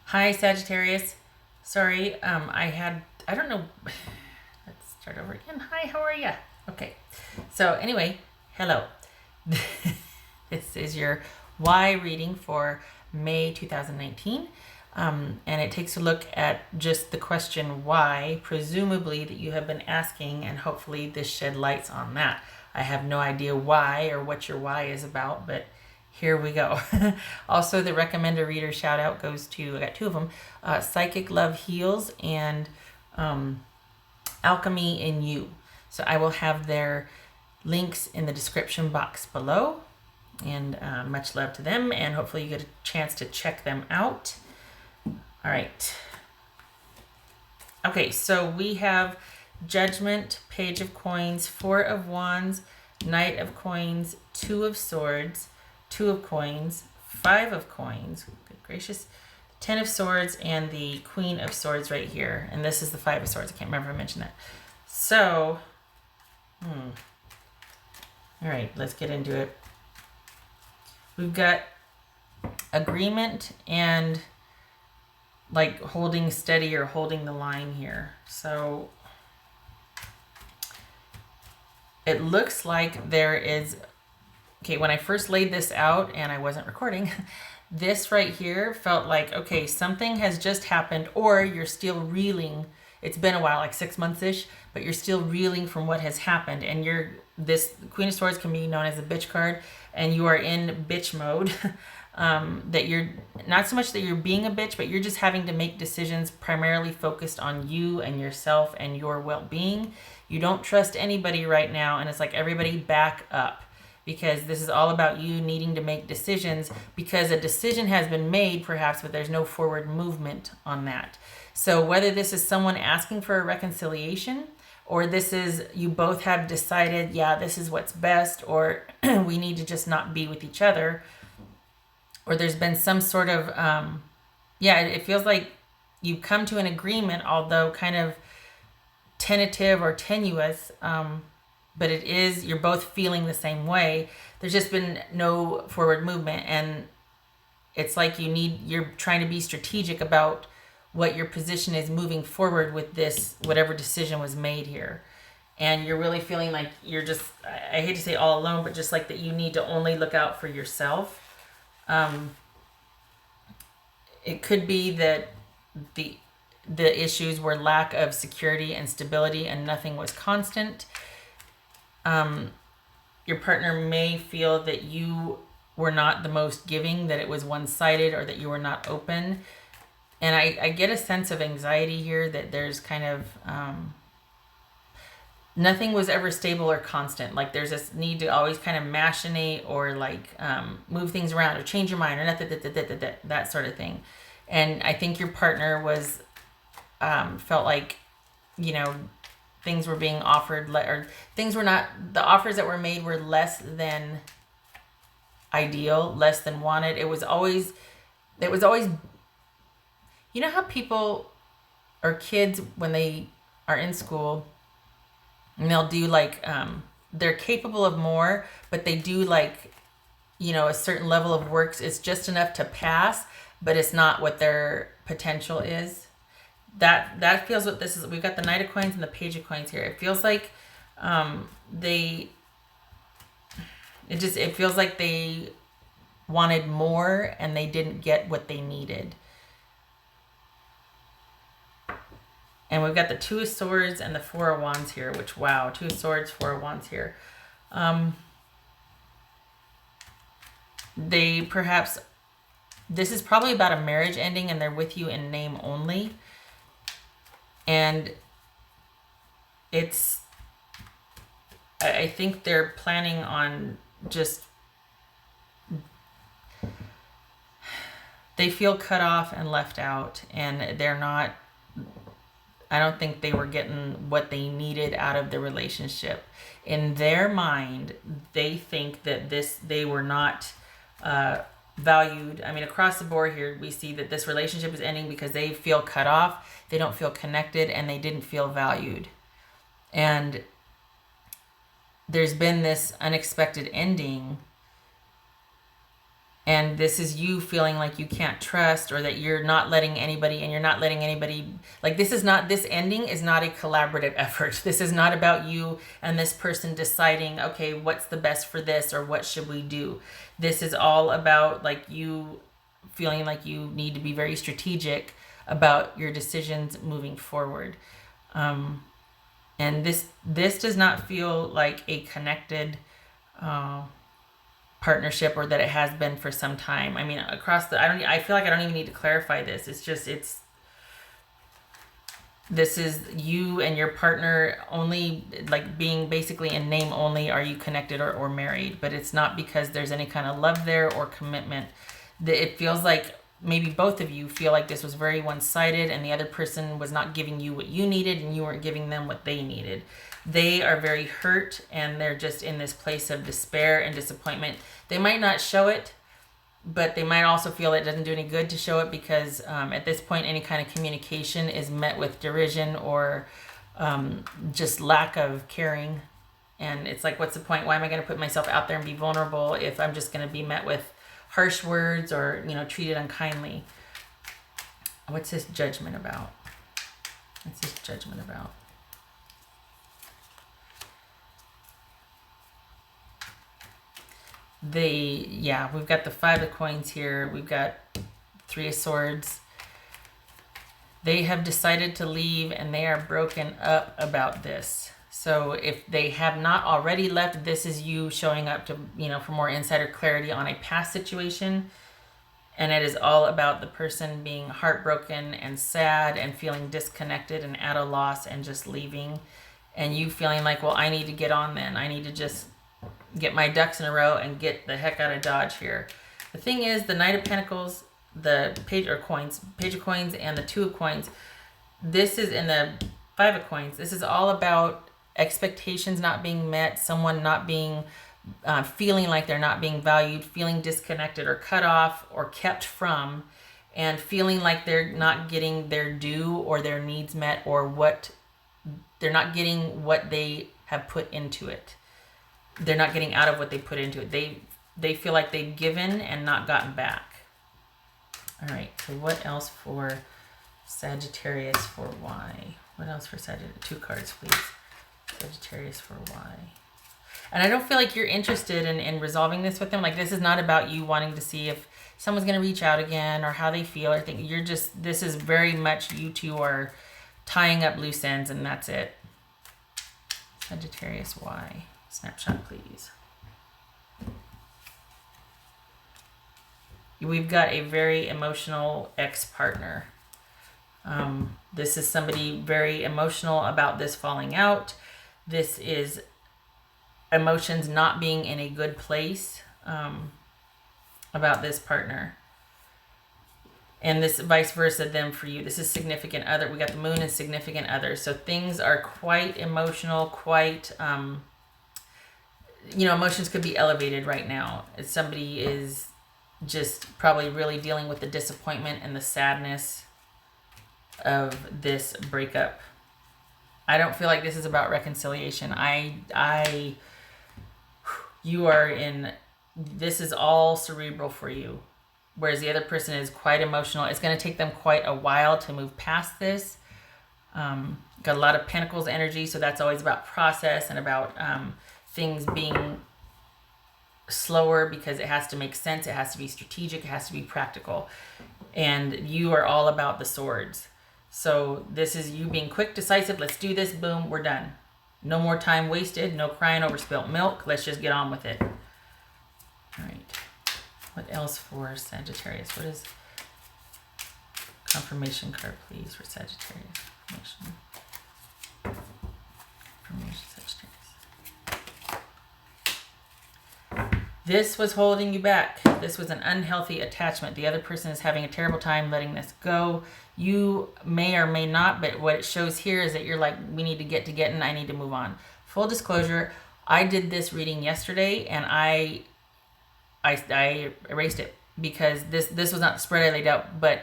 Hi, Sagittarius. Sorry, I don't know. Let's start over again. Hi, how are you? Okay. So, anyway, hello. This is your why reading for May 2019. And it takes a look at just the question why, presumably that you have been asking, and hopefully this shed lights on that. I have no idea why or what your why is about, but here we go. Also, the recommend a reader shout out goes to, I got two of them, Psychic Love Heals and Alchemy in You. So I will have their links in the description box below. And much love to them, and hopefully you get a chance to check them out. All right. Okay, so we have Judgment, Page of Coins, Four of Wands, Knight of Coins, Two of Swords, Two of Coins, Five of Coins, good gracious, Ten of Swords, and the Queen of Swords right here. And this is the Five of Swords. I can't remember if I mentioned that. So, all right, let's get into it. We've got agreement and like holding steady or holding the line here. So it looks like there is, okay, when I first laid this out and I wasn't recording, this right here felt like, okay, something has just happened, or you're still reeling. It's been a while, like 6 months-ish, but you're still reeling from what has happened. And this Queen of Swords can be known as a bitch card, and you are in bitch mode. That you're not so much that you're being a bitch, but you're just having to make decisions primarily focused on you and yourself and your well-being. You don't trust anybody right now, and it's like, everybody back up, because this is all about you needing to make decisions, because a decision has been made perhaps, but there's no forward movement on that. So whether this is someone asking for a reconciliation, or this is you both have decided, yeah, this is what's best, or we need to just not be with each other, or there's been some sort of, it feels like you've come to an agreement, although kind of tentative or tenuous, but it is, you're both feeling the same way. There's just been no forward movement, and it's like you're trying to be strategic about what your position is moving forward with this, whatever decision was made here. And you're really feeling like you're just, I hate to say all alone, but just like that you need to only look out for yourself. It could be that the issues were lack of security and stability, and nothing was constant. Your partner may feel that you were not the most giving, that it was one-sided, or that you were not open. And I get a sense of anxiety here, that there's kind of nothing was ever stable or constant. Like there's this need to always kind of machinate, or like move things around, or change your mind, or that sort of thing. And I think your partner was felt like, things were being offered, or things were not, the offers that were made were less than ideal, less than wanted. It was always, you know how people or kids, when they are in school, and they'll do like, they're capable of more, but they do like, a certain level of works. It's just enough to pass, but it's not what their potential is. That feels what this is. We've got the Knight of Coins and the Page of Coins here. It feels like it feels like they wanted more and they didn't get what they needed. And we've got the Two of Swords and the Four of Wands here, which, wow, Two of Swords, Four of Wands here. They perhaps, this is probably about a marriage ending, and they're with you in name only. And I think they're planning on just, they feel cut off and left out, and they're not, I don't think they were getting what they needed out of the relationship. In their mind, they think that they were not valued. I mean, across the board here, we see that this relationship is ending because they feel cut off, they don't feel connected, and they didn't feel valued. And there's been this unexpected ending, And this is you feeling like you can't trust, or that you're not letting anybody, and you're not letting anybody, like this ending is not a collaborative effort. This is not about you and this person deciding, okay, what's the best for this, or what should we do. This is all about like you feeling like you need to be very strategic about your decisions moving forward. And this does not feel like a connected partnership, or that it has been for some time. I mean, I feel like I don't even need to clarify this. This is you and your partner only, like being basically in name only are you connected or married, but it's not because there's any kind of love there or commitment. It feels like maybe both of you feel like this was very one-sided, and the other person was not giving you what you needed, and you weren't giving them what they needed. They are very hurt, and they're just in this place of despair and disappointment. They might not show it, but they might also feel it doesn't do any good to show it, because at this point, any kind of communication is met with derision or just lack of caring. And it's like, what's the point? Why am I going to put myself out there and be vulnerable if I'm just going to be met with harsh words, or treated unkindly? What's this judgment about? What's this judgment about? We've got the 5 of coins here. We've got 3 of swords. They have decided to leave, and they are broken up about this. So if they have not already left, this is you showing up to, for more insider clarity on a past situation. And it is all about the person being heartbroken and sad and feeling disconnected and at a loss and just leaving. And you feeling like, well, I need to get on then. I need to just get my ducks in a row and get the heck out of Dodge here. The thing is, the Knight of Pentacles, the Page of Coins, and the 2 of Coins, this is in the 5 of Coins. This is all about expectations not being met, someone not being, feeling like they're not being valued, feeling disconnected or cut off or kept from, and feeling like they're not getting their due or their needs met, or what they're not getting what they have put into it. They're not getting out of what they put into it. They feel like they've given and not gotten back. All right, so what else for Sagittarius for why? What else for Sagittarius? 2 cards, please. Sagittarius for why? And I don't feel like you're interested in resolving this with them. Like, this is not about you wanting to see if someone's going to reach out again, or how they feel, or think. This is very much you two are tying up loose ends, and that's it. Sagittarius, why? Snapshot, please. We've got a very emotional ex-partner. This is somebody very emotional about this falling out. This is emotions not being in a good place about this partner. And this vice versa then for you. This is significant other. We got the moon and significant other. So things are quite emotional, quite, emotions could be elevated right now. Somebody is just probably really dealing with the disappointment and the sadness of this breakup. I don't feel like this is about reconciliation. You are in, this is all cerebral for you, whereas the other person is quite emotional. It's going to take them quite a while to move past this. Got a lot of Pentacles energy, so that's always about process and about things being slower, because it has to make sense, it has to be strategic, it has to be practical. And you are all about the swords. So this is you being quick, decisive. Let's do this. Boom, we're done. No more time wasted. No crying over spilt milk. Let's just get on with it. All right. What else for Sagittarius? What is confirmation card, please, for Sagittarius? Confirmation, Sagittarius. This was holding you back. This was an unhealthy attachment. The other person is having a terrible time letting this go. You may or may not, but what it shows here is that you're like, we need to get to getting, I need to move on. Full disclosure, I did this reading yesterday, and I erased it because this was not the spread I laid out, but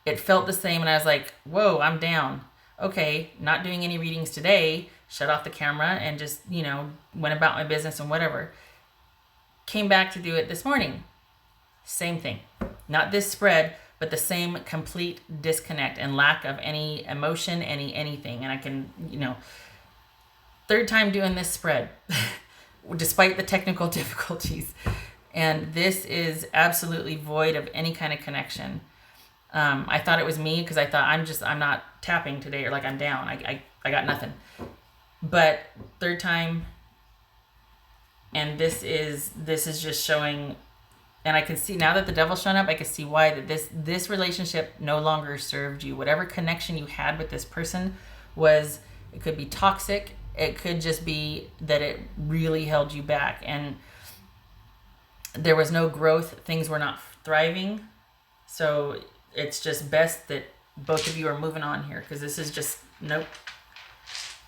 it felt the same, and I was like, whoa, I'm down. Okay, not doing any readings today, shut off the camera and just, went about my business and whatever. Came back to do it this morning. Same thing. Not this spread, but the same complete disconnect and lack of any emotion, anything. And I can, third time doing this spread, despite the technical difficulties. And this is absolutely void of any kind of connection. I thought it was me because I thought I'm not tapping today, or like I'm down. I got nothing. But third time, and this is just showing, and I can see now that the devil's shown up, I can see why that this relationship no longer served you. Whatever connection you had with this person it could be toxic. It could just be that it really held you back, and there was no growth. Things were not thriving. So it's just best that both of you are moving on here, because this is just, nope.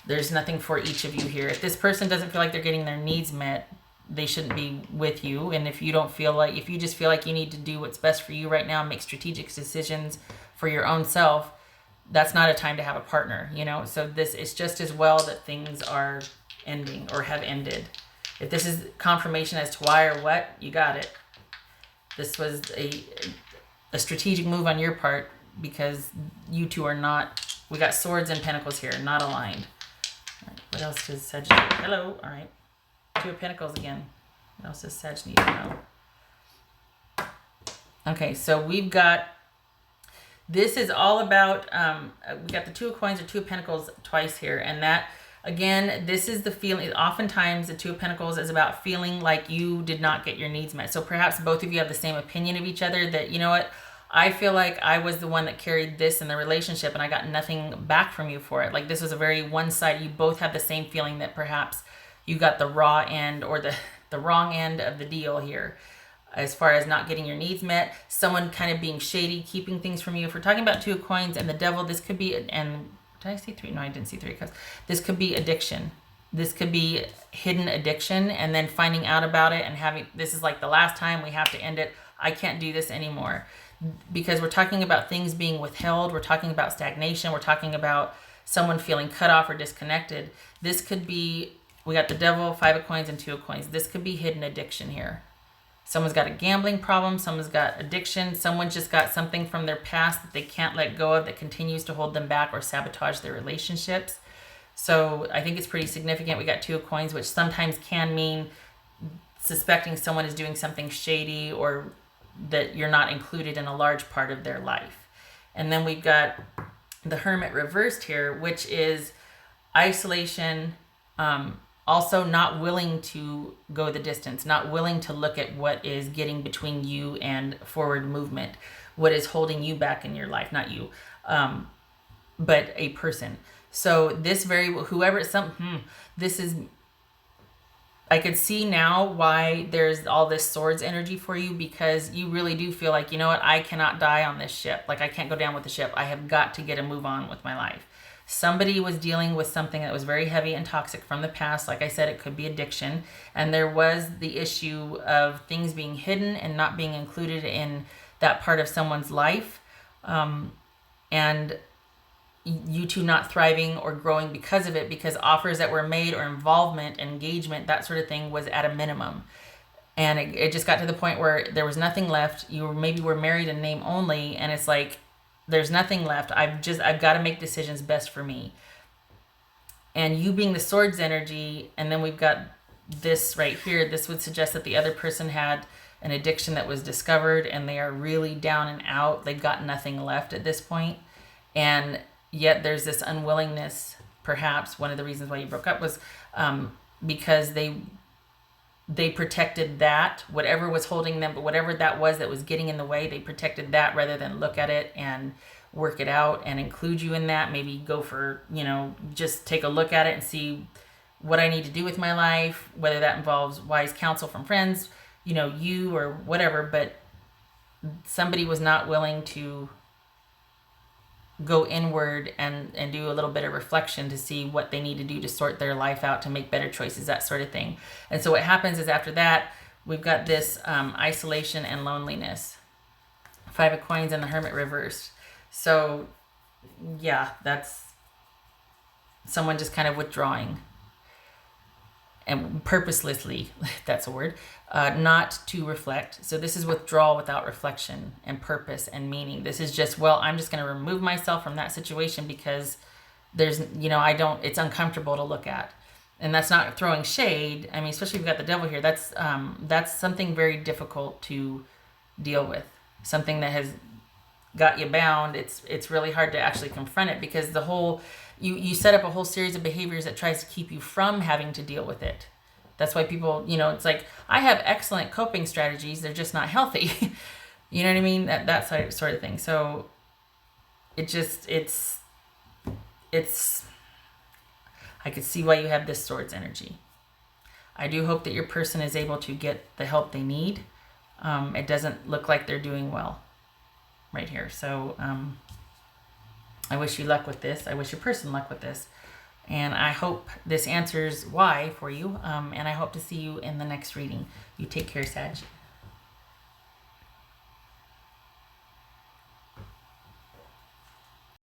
There's nothing for each of you here. If this person doesn't feel like they're getting their needs met, they shouldn't be with you. And if you just feel like you need to do what's best for you right now, make strategic decisions for your own self, that's not a time to have a partner, So it's just as well that things are ending or have ended. If this is confirmation as to why or what, you got it. This was a strategic move on your part, because you two are not, we got swords and pentacles here, not aligned. All right, what else does Sagittarius? Hello. All right. Two of Pentacles again. What else does Sag need to know? Okay, so we've got, this is all about, we got the Two of Coins or Two of Pentacles twice here. And that, again, this is the feeling. Oftentimes, the Two of Pentacles is about feeling like you did not get your needs met. So perhaps both of you have the same opinion of each other, that, you know what, I feel like I was the one that carried this in the relationship and I got nothing back from you for it. Like this was a very one-sided, you both have the same feeling that perhaps you got the raw end or the wrong end of the deal here, as far as not getting your needs met, someone kind of being shady, keeping things from you. If we're talking about Two of Coins and the Devil, this could be, and did I see three? No, I didn't see three, because this could be addiction. This could be hidden addiction, and then finding out about it and having, this is like the last time, we have to end it. I can't do this anymore. Because we're talking about things being withheld. We're talking about stagnation. We're talking about someone feeling cut off or disconnected. This could be, we got the Devil, Five of Coins, and Two of Coins. This could be hidden addiction here. Someone's got a gambling problem. Someone's got addiction. Someone's just got something from their past that they can't let go of, that continues to hold them back or sabotage their relationships. So I think it's pretty significant. We got Two of Coins, which sometimes can mean suspecting someone is doing something shady, or that you're not included in a large part of their life. And then we've got the Hermit reversed here, which is isolation, also not willing to go the distance, not willing to look at what is getting between you and forward movement, what is holding you back in your life, not you, but a person. So this this is, I could see now why there's all this swords energy for you, because you really do feel like, you know what, I cannot die on this ship. Like I can't go down with the ship. I have got to get a move on with my life. Somebody was dealing with something that was very heavy and toxic from the past. Like I said, it could be addiction. And there was the issue of things being hidden and not being included in that part of someone's life. And you two not thriving or growing because of it, because offers that were made or involvement, engagement, that sort of thing was at a minimum. And it just got to the point where there was nothing left. You maybe were married in name only, and it's like, there's nothing left. I've got to make decisions best for me. And you being the swords energy, and then we've got this right here, this would suggest that the other person had an addiction that was discovered, and they are really down and out. They've got nothing left at this point. And yet there's this unwillingness, perhaps one of the reasons why you broke up was because they protected that, whatever was holding them, but whatever that was getting in the way, they protected that rather than look at it and work it out and include you in that. Maybe go for, just take a look at it and see what I need to do with my life, whether that involves wise counsel from friends, you or whatever, but somebody was not willing to go inward and do a little bit of reflection to see what they need to do to sort their life out, to make better choices, that sort of thing. And so what happens is after that, we've got this isolation and loneliness. Five of Coins and the Hermit reversed. So yeah, that's someone just kind of withdrawing. and purposelessly, that's a word, not to reflect. So this is withdrawal without reflection and purpose and meaning. This is just, well, I'm just going to remove myself from that situation because there's, it's uncomfortable to look at. And that's not throwing shade. I mean, especially if you've got the devil here, that's something very difficult to deal with. Something that has got you bound. It's really hard to actually confront it because you set up a whole series of behaviors that tries to keep you from having to deal with it. That's why people, it's like, I have excellent coping strategies. They're just not healthy. You know what I mean? That sort of thing. So it's I could see why you have this Swords energy. I do hope that your person is able to get the help they need. It doesn't look like they're doing well right here. So I wish you luck with this. I wish your person luck with this. And I hope this answers why for you. And I hope to see you in the next reading. You take care, Sag.